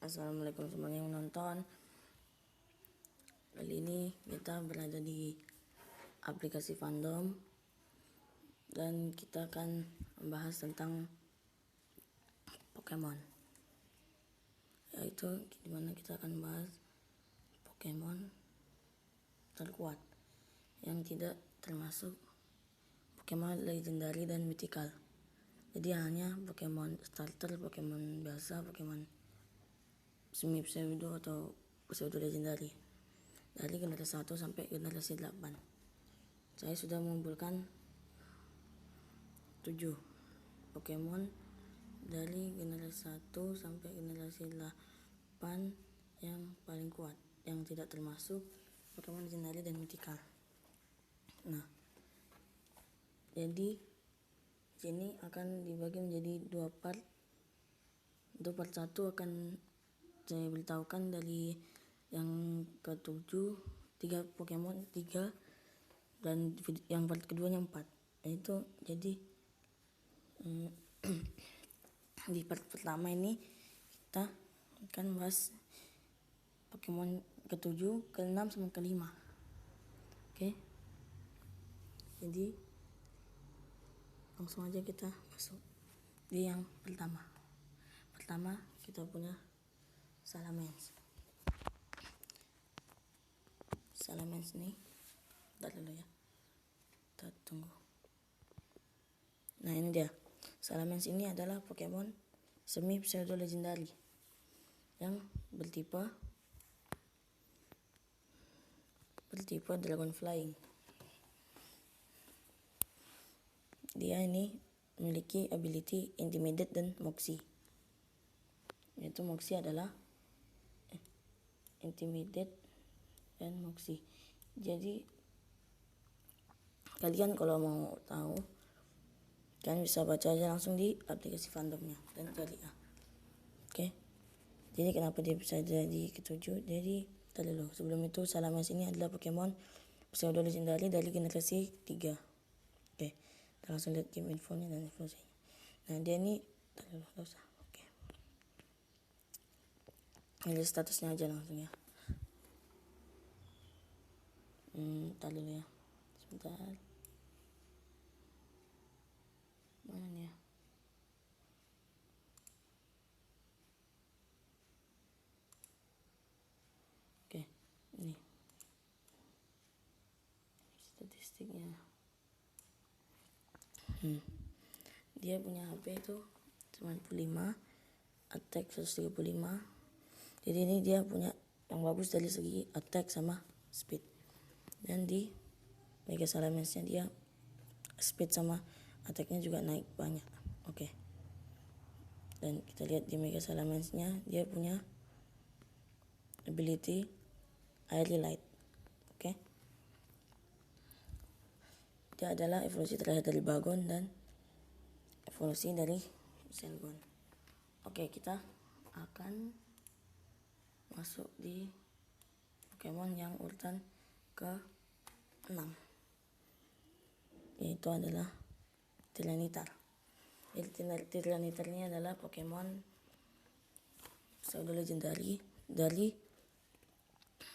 Assalamualaikum semuanya yang menonton. Kali ini kita berada di aplikasi fandom dan kita akan membahas tentang Pokemon, yaitu dimana kita akan membahas Pokemon terkuat yang tidak termasuk Pokemon legendary dan mythical. Jadi hanya Pokemon starter, Pokemon biasa, Pokemon semi pseudo atau pseudo legendary dari generasi 1 sampai generasi 8. Saya sudah mengumpulkan 7 Pokemon dari generasi 1 sampai generasi 8 yang paling kuat, yang tidak termasuk Pokemon legendary dan mythical. Nah, jadi sini akan dibagi menjadi 2 part. Untuk part 1 akan saya beritahukan dari yang ke-7 3 Pokemon 3 dan yang part keduanya 4. Itu jadi di part pertama ini kita akan bahas Pokemon ke-7, ke-6 sama ke-5. Oke. Jadi langsung aja kita masuk di yang pertama. Pertama kita punya Salamence. Salamence nih, bentar dulu ya, kita tunggu. Nah, ini dia. Salamence ini adalah Pokemon semi pseudo legendary yang bertipe Dragon Flying. Dia ini memiliki ability Intimidate dan Moxie. Yaitu Moxie adalah Intimidate dan Moxie. Jadi kalian kalau mau tahu, kalian bisa baca aja langsung di aplikasi fandomnya dan cari ya. Oke. Jadi kenapa dia bisa jadi ke-7? Jadi tadi dulu, sebelum itu Salamence ini adalah Pokemon pseudo legendary dari generasi 3. Oke. Kita langsung lihat game infonya dan evolusinya. Nah, dia ini tadi dulu, enggak usah. Oke. Ini statusnya aja langsung ya. Ntar dulu ya, sebentar. Mana nih ya? Oke, ini statistiknya. Dia punya HP itu 95, attack 135. Jadi ini dia punya yang bagus dari segi attack sama speed. Dan di Mega Salamence-nya dia speed sama attack-nya juga naik banyak. Oke. Dan kita lihat di Mega Salamence-nya dia punya ability Airy Light. Oke. Dia adalah evolusi terakhir dari Bagon dan evolusi dari Shelgon. Oke, kita akan masuk di Pokemon yang urutan ke-6, yaitu adalah Tyranitar. Tyranitar ini adalah Pokemon pseudo legendary dari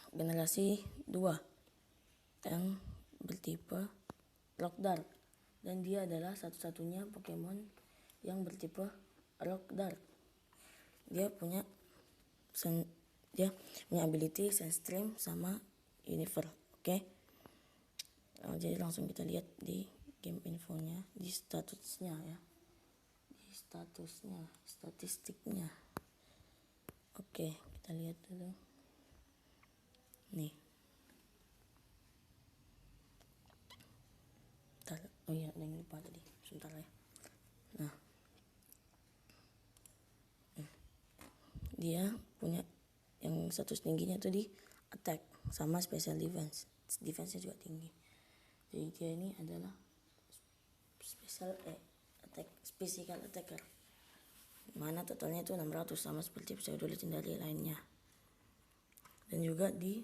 generasi 2 yang bertipe Rock Dark, dan dia adalah satu-satunya Pokemon yang bertipe Rock Dark. Dia punya ability Sandstream sama Universe. Oke. Jadi langsung kita lihat di game infonya, di statusnya ya, di statistiknya. Oke, kita lihat dulu nih. Oh iya, ada yang lupa tadi, sebentar ya. Nah, dia punya yang status tingginya tuh di attack sama special defense. Defense-nya juga tinggi. Jadi dia ini adalah physical attacker. Mana totalnya itu 600 sama seperti pseudo legendary lainnya. Dan juga di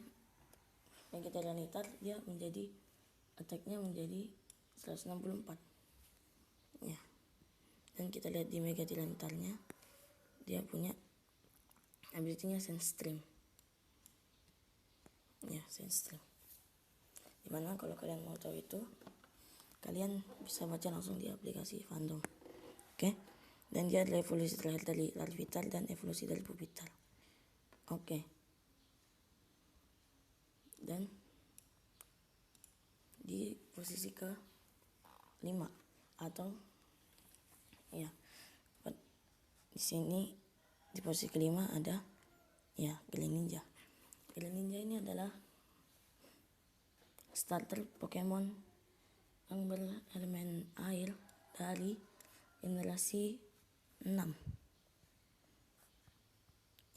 Mega Tyranitar dia menjadi attack-nya menjadi 164. Ya. Dan kita lihat di Mega Tyranitar-nya dia punya ability-nya sense stream. Ya, sense stream. Dimana kalau kalian mau tahu itu, kalian bisa baca langsung di aplikasi Fandom. Oke. Dan dia adalah evolusi terakhir dari larvital dan evolusi dari pupital. Oke. Dan di posisi ke 5 atau ya, di sini di posisi kelima ada ya Greninja. Greninja ini adalah starter Pokemon yang berelemen air dari generasi 6.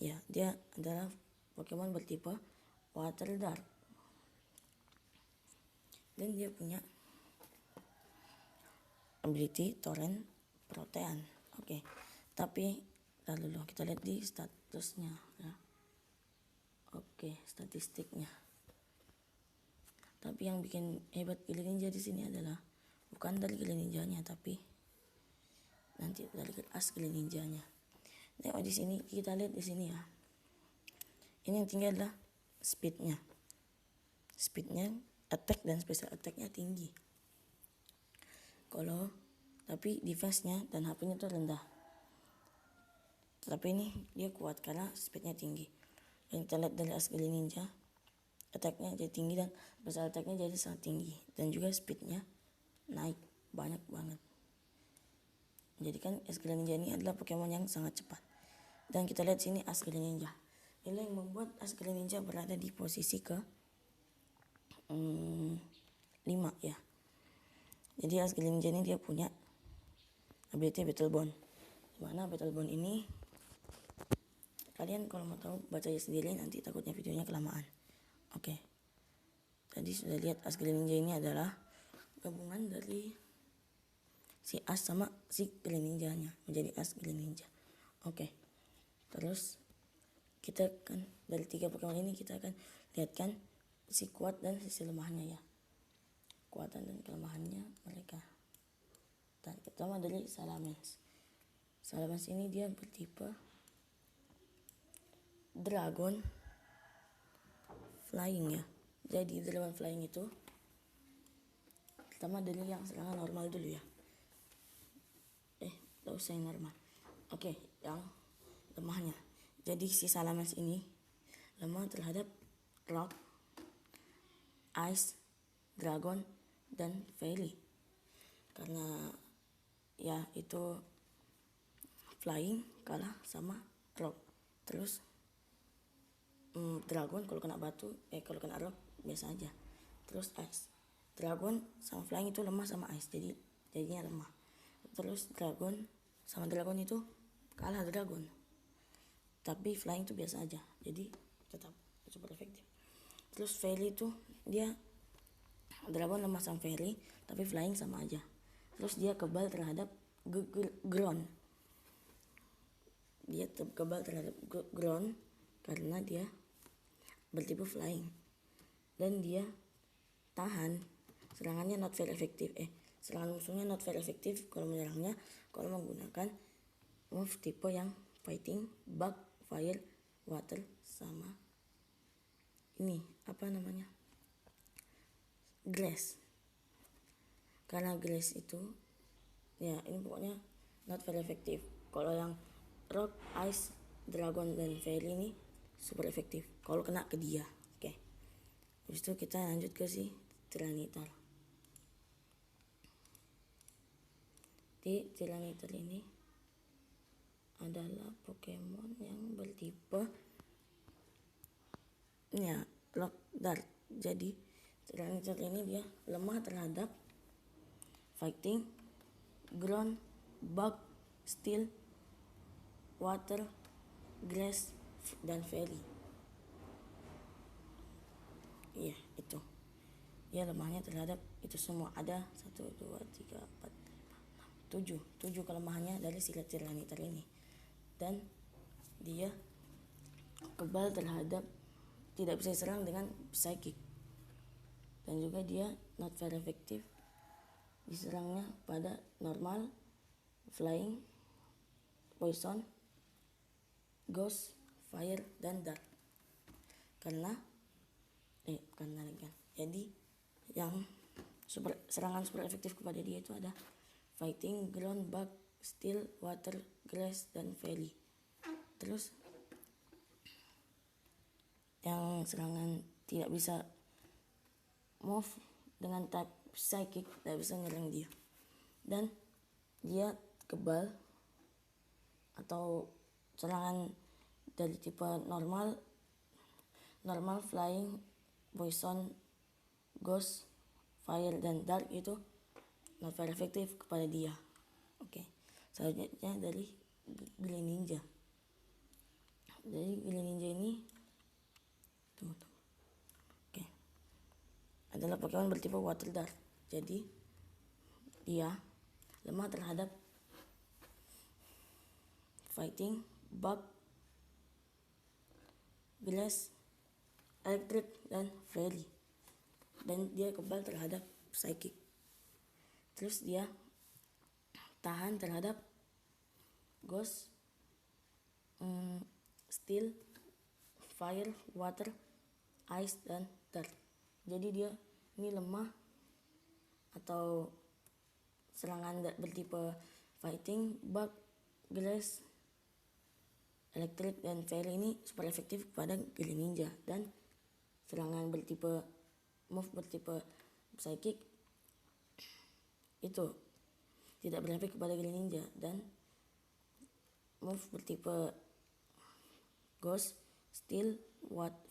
Ya, dia adalah Pokemon bertipe Water Dark. Dan dia punya ability Torrent Protean. Oke. Tapi lalu kita lihat di statusnya ya. Oke, statistiknya. Tapi yang bikin hebat Greninja di sini adalah bukan dari Greninjanya, tapi nanti dari as Greninjanya. Nah, di sini kita lihat di sini ya. Ini yang tinggi adalah speednya. Speednya, attack dan special attacknya tinggi. Tapi defense-nya dan HP-nya tuh rendah. Tapi ini dia kuat karena speednya tinggi. Yang kita lihat dari as Greninja, attack-nya jadi tinggi dan special attack-nya jadi sangat tinggi. Dan juga speed-nya naik banyak banget. Jadi kan as Greninja ini adalah Pokemon yang sangat cepat. Dan kita lihat sini as Greninja. Ini yang membuat as Greninja berada di posisi ke 5 ya. Jadi as Greninja ini dia punya ability Battle Bond. Dimana Battle Bond ini kalian kalau mau tahu baca sendiri, nanti takutnya videonya kelamaan. Oke. Tadi sudah lihat as Greninja ini adalah gabungan dari si as sama si Greninjanya menjadi as Greninja. Oke. Terus kita kan dari 3 Pokemon ini kita akan lihatkan sisi kuat dan sisi lemahnya ya. Kekuatan dan kelemahannya mereka. Dan pertama dari Salamence. Salamence ini dia bertipe Dragon Flying ya. Jadi Dragon Flying itu pertama dari yang serangan normal dulu ya. Gak usah yang normal. Oke, yang lemahnya. Jadi si Salamence ini lemah terhadap Rock, Ice, Dragon, dan Fairy. Karena ya itu Flying kalah sama Rock. Terus Dragon kalau kena batu, kalau kena Rock biasa aja. Terus Ice. Dragon sama Flying itu lemah sama Ice, jadinya lemah. Terus Dragon sama Dragon itu kalah Dragon. Tapi Flying itu biasa aja, jadi tetap super efektif. Terus Fairy itu dia Dragon lemah sama Fairy, tapi Flying sama aja. Terus dia kebal terhadap Ground. Dia kebal terhadap Ground karena dia bertipe Flying. Dan dia tahan serangannya not very effective. Serangan musuhnya not very effective kalau menyerangnya kalau menggunakan move tipe yang fighting, bug, fire, water, sama ini apa namanya, grass. Karena grass itu ya ini pokoknya not very effective. Kalau yang rock, ice, dragon, dan fairy ini super efektif kalau kena ke dia. Oke. Habis itu kita lanjut ke si Tyranitar. Di Tyranitar ini adalah Pokemon yang bertipe ya Lock Dark. Jadi Tyranitar ini dia lemah terhadap fighting, ground, bug, steel, water, grass, dan fairy. Iya itu. Dia lemahnya terhadap itu semua. Ada 1, 2, 3, 4, 5, 6, 7 kelemahannya dari si Tyranitar ini. Dan dia kebal terhadap tidak bisa diserang dengan psychic. Dan juga dia not very effective diserangnya pada normal, flying, poison, ghost, fire, dan dark. Karena jadi yang serangan super efektif kepada dia itu ada fighting, ground, bug, steel, water, grass, dan fairy. Terus yang serangan tidak bisa move dengan type psychic tidak bisa nyerang dia, dan dia kebal atau serangan dari tipe normal, flying, poison, ghost, fire, dan dark itu not very efektif kepada dia. Oke. Selanjutnya dari Greninja. Dari Greninja ini Oke. Adalah Pokemon bertipe water dark. Jadi dia lemah terhadap fighting, bug, grass, electric, dan fairy. Dan dia kebal terhadap psychic. Terus dia tahan terhadap ghost, steel, fire, water, ice, dan dark. Jadi dia ini lemah atau serangan bertipe fighting, bug, grass, electric, dan fairy ini super efektif kepada Greninja, dan serangan bertipe psychic itu tidak berefek kepada Greninja, dan move bertipe ghost, steel,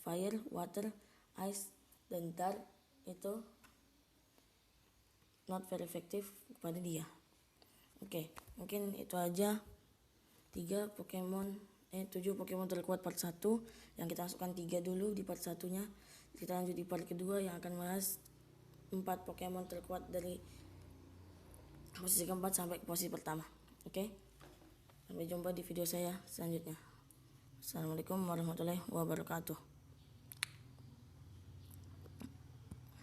fire, water, ice, dan dark itu not very effective kepada dia. Oke, mungkin itu aja 7 Pokemon terkuat part 1 yang kita masukkan 3 dulu di part 1-nya. Kita lanjut di part kedua yang akan bahas 4 Pokemon terkuat dari posisi keempat sampai ke posisi pertama. Oke. Sampai jumpa di video saya selanjutnya. Assalamualaikum warahmatullahi wabarakatuh.